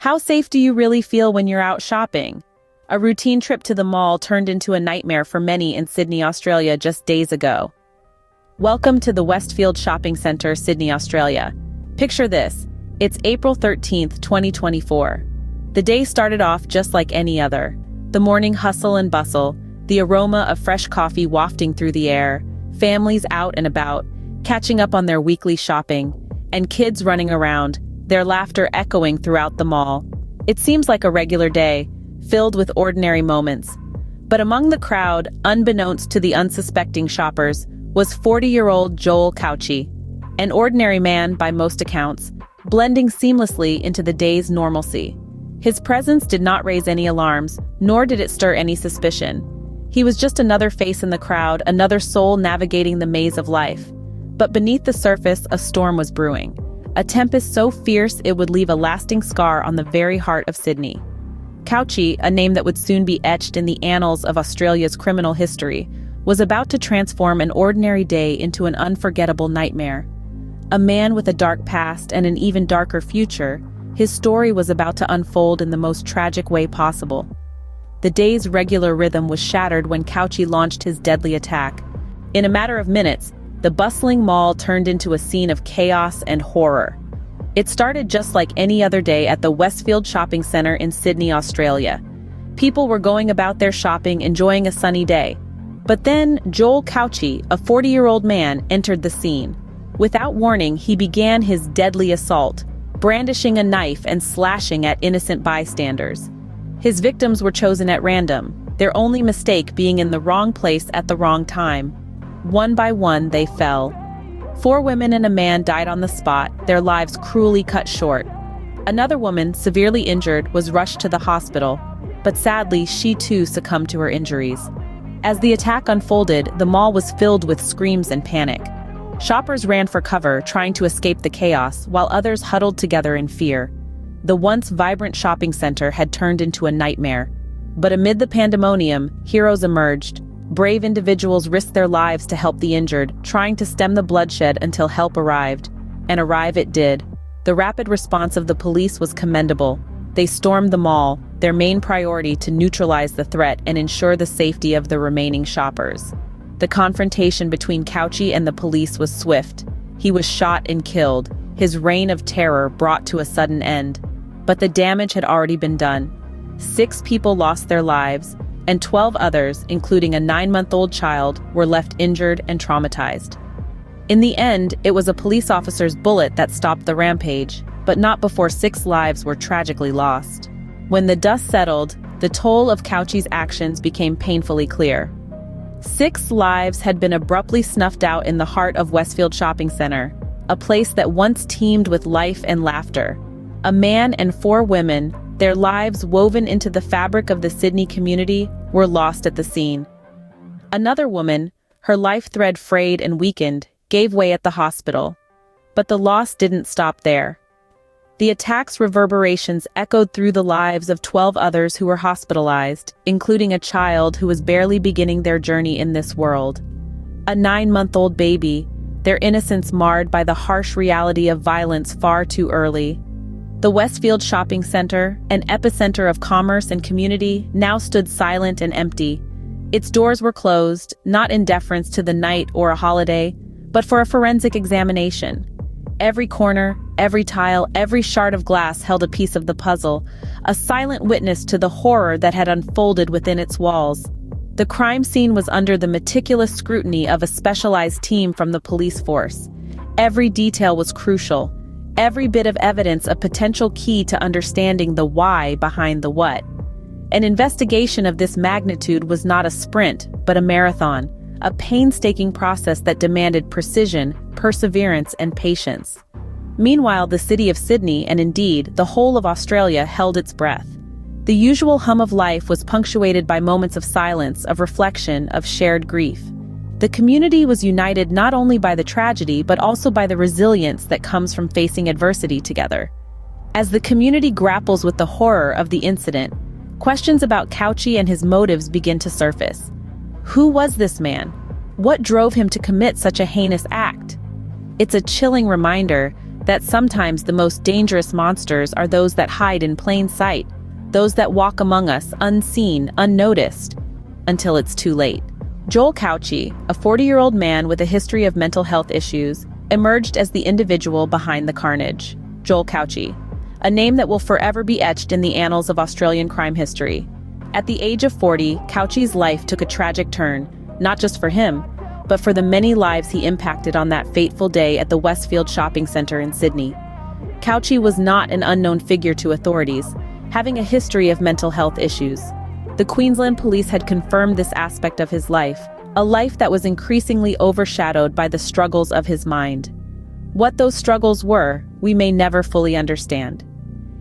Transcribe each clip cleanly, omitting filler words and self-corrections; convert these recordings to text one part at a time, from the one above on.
How safe do you really feel when you're out shopping? A routine trip to the mall turned into a nightmare for many in Sydney, Australia just days ago. Welcome to the Westfield Shopping Centre, Sydney, Australia. Picture this. It's April 13th, 2024. The day started off just like any other. The morning hustle and bustle, the aroma of fresh coffee wafting through the air, families out and about, catching up on their weekly shopping, and kids running around, their laughter echoing throughout the mall. It seems like a regular day, filled with ordinary moments. But among the crowd, unbeknownst to the unsuspecting shoppers, was 40-year-old Joel Cauchi, an ordinary man by most accounts, blending seamlessly into the day's normalcy. His presence did not raise any alarms, nor did it stir any suspicion. He was just another face in the crowd, another soul navigating the maze of life. But beneath the surface, a storm was brewing. A tempest so fierce it would leave a lasting scar on the very heart of Sydney. Cauchi, a name that would soon be etched in the annals of Australia's criminal history, was about to transform an ordinary day into an unforgettable nightmare. A man with a dark past and an even darker future, his story was about to unfold in the most tragic way possible. The day's regular rhythm was shattered when Cauchi launched his deadly attack. In a matter of minutes, the bustling mall turned into a scene of chaos and horror. It started just like any other day at the Westfield Shopping Centre in Sydney, Australia. People were going about their shopping, enjoying a sunny day. But then Joel Cauchi, a 40-year-old man, entered the scene. Without warning, he began his deadly assault, brandishing a knife and slashing at innocent bystanders. His victims were chosen at random, their only mistake being in the wrong place at the wrong time. One by one, they fell. 4 women and a man died on the spot, their lives cruelly cut short. Another woman, severely injured, was rushed to the hospital, but sadly, she too succumbed to her injuries. As the attack unfolded, the mall was filled with screams and panic. Shoppers ran for cover, trying to escape the chaos, while others huddled together in fear. The once vibrant shopping center had turned into a nightmare. But amid the pandemonium, heroes emerged. Brave individuals risked their lives to help the injured, trying to stem the bloodshed until help arrived. And arrive it did. The rapid response of the police was commendable. They stormed the mall, their main priority to neutralize the threat and ensure the safety of the remaining shoppers. The confrontation between Cauchi and the police was swift. He was shot and killed, his reign of terror brought to a sudden end. But the damage had already been done. 6 people lost their lives, and 12 others, including a 9-month-old child, were left injured and traumatized. In the end, it was a police officer's bullet that stopped the rampage, but not before 6 lives were tragically lost. When the dust settled, the toll of Cauchi's actions became painfully clear. 6 lives had been abruptly snuffed out in the heart of Westfield Shopping Centre, a place that once teemed with life and laughter. A man and 4 women, their lives woven into the fabric of the Sydney community, were lost at the scene. Another woman, her life thread frayed and weakened, gave way at the hospital. But the loss didn't stop there. The attack's reverberations echoed through the lives of 12 others who were hospitalized, including a child who was barely beginning their journey in this world. A 9-month-old baby, their innocence marred by the harsh reality of violence far too early. The Westfield Shopping Centre, an epicenter of commerce and community, now stood silent and empty. Its doors were closed, not in deference to the night or a holiday, but for a forensic examination. Every corner, every tile, every shard of glass held a piece of the puzzle, a silent witness to the horror that had unfolded within its walls. The crime scene was under the meticulous scrutiny of a specialized team from the police force. Every detail was crucial. Every bit of evidence a potential key to understanding the why behind the what. An investigation of this magnitude was not a sprint, but a marathon, a painstaking process that demanded precision, perseverance, and patience. Meanwhile, the city of Sydney, and indeed, the whole of Australia, held its breath. The usual hum of life was punctuated by moments of silence, of reflection, of shared grief. The community was united not only by the tragedy, but also by the resilience that comes from facing adversity together. As the community grapples with the horror of the incident, questions about Cauchi and his motives begin to surface. Who was this man? What drove him to commit such a heinous act? It's a chilling reminder that sometimes the most dangerous monsters are those that hide in plain sight, those that walk among us unseen, unnoticed, until it's too late. Joel Cauchi, a 40-year-old man with a history of mental health issues, emerged as the individual behind the carnage. Joel Cauchi, a name that will forever be etched in the annals of Australian crime history. At the age of 40, Cauchi's life took a tragic turn, not just for him, but for the many lives he impacted on that fateful day at the Westfield shopping centre in Sydney. Cauchi was not an unknown figure to authorities, having a history of mental health issues. The Queensland Police had confirmed this aspect of his life, a life that was increasingly overshadowed by the struggles of his mind. What those struggles were, we may never fully understand.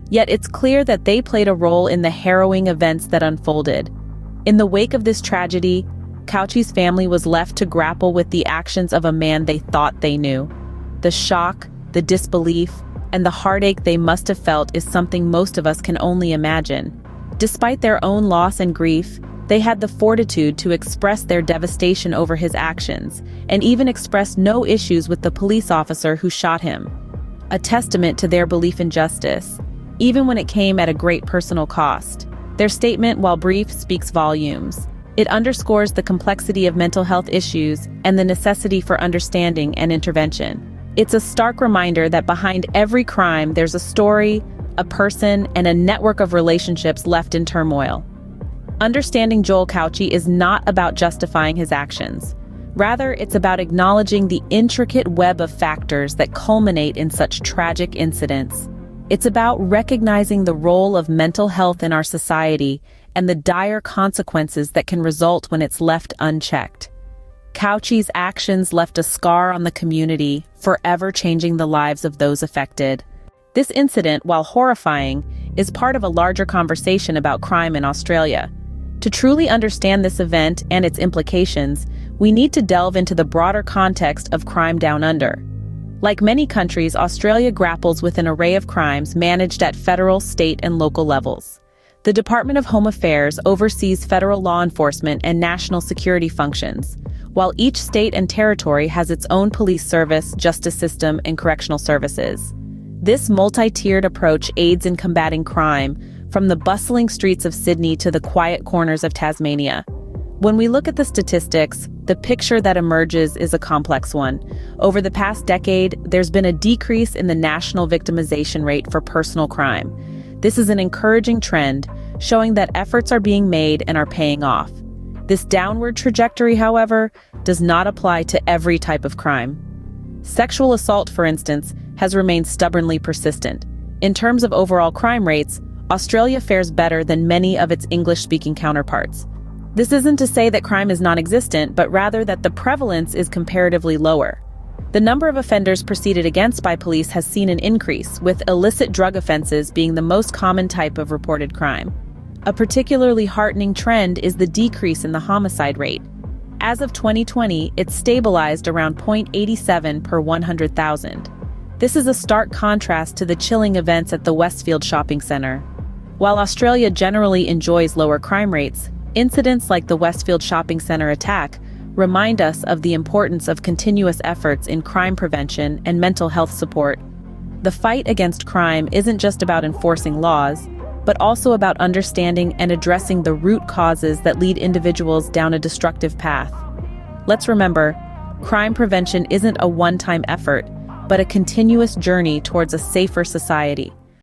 Yet it's clear that they played a role in the harrowing events that unfolded. In the wake of this tragedy, Cauchi's family was left to grapple with the actions of a man they thought they knew. The shock, the disbelief, and the heartache they must have felt is something most of us can only imagine. Despite their own loss and grief, they had the fortitude to express their devastation over his actions, and even expressed no issues with the police officer who shot him. A testament to their belief in justice, even when it came at a great personal cost. Their statement, while brief, speaks volumes. It underscores the complexity of mental health issues and the necessity for understanding and intervention. It's a stark reminder that behind every crime there's a story, a person, and a network of relationships left in turmoil. Understanding Joel Cauchi is not about justifying his actions. Rather, it's about acknowledging the intricate web of factors that culminate in such tragic incidents. It's about recognizing the role of mental health in our society and the dire consequences that can result when it's left unchecked. Cauchi's actions left a scar on the community, forever changing the lives of those affected. This incident, while horrifying, is part of a larger conversation about crime in Australia. To truly understand this event and its implications, we need to delve into the broader context of crime down under. Like many countries, Australia grapples with an array of crimes managed at federal, state, and local levels. The Department of Home Affairs oversees federal law enforcement and national security functions, while each state and territory has its own police service, justice system, and correctional services. This multi-tiered approach aids in combating crime, from the bustling streets of Sydney to the quiet corners of Tasmania. When we look at the statistics, the picture that emerges is a complex one. Over the past decade, there's been a decrease in the national victimization rate for personal crime. This is an encouraging trend, showing that efforts are being made and are paying off. This downward trajectory, however, does not apply to every type of crime. Sexual assault, for instance, has remained stubbornly persistent. In terms of overall crime rates, Australia fares better than many of its English-speaking counterparts. This isn't to say that crime is non-existent, but rather that the prevalence is comparatively lower. The number of offenders proceeded against by police has seen an increase, with illicit drug offenses being the most common type of reported crime. A particularly heartening trend is the decrease in the homicide rate. As of 2020, it's stabilized around 0.87 per 100,000. This is a stark contrast to the chilling events at the Westfield shopping centre. While Australia generally enjoys lower crime rates, incidents like the Westfield shopping centre attack remind us of the importance of continuous efforts in crime prevention and mental health support. The fight against crime isn't just about enforcing laws, but also about understanding and addressing the root causes that lead individuals down a destructive path. Let's remember, crime prevention isn't a one-time effort, but a continuous journey towards a safer society.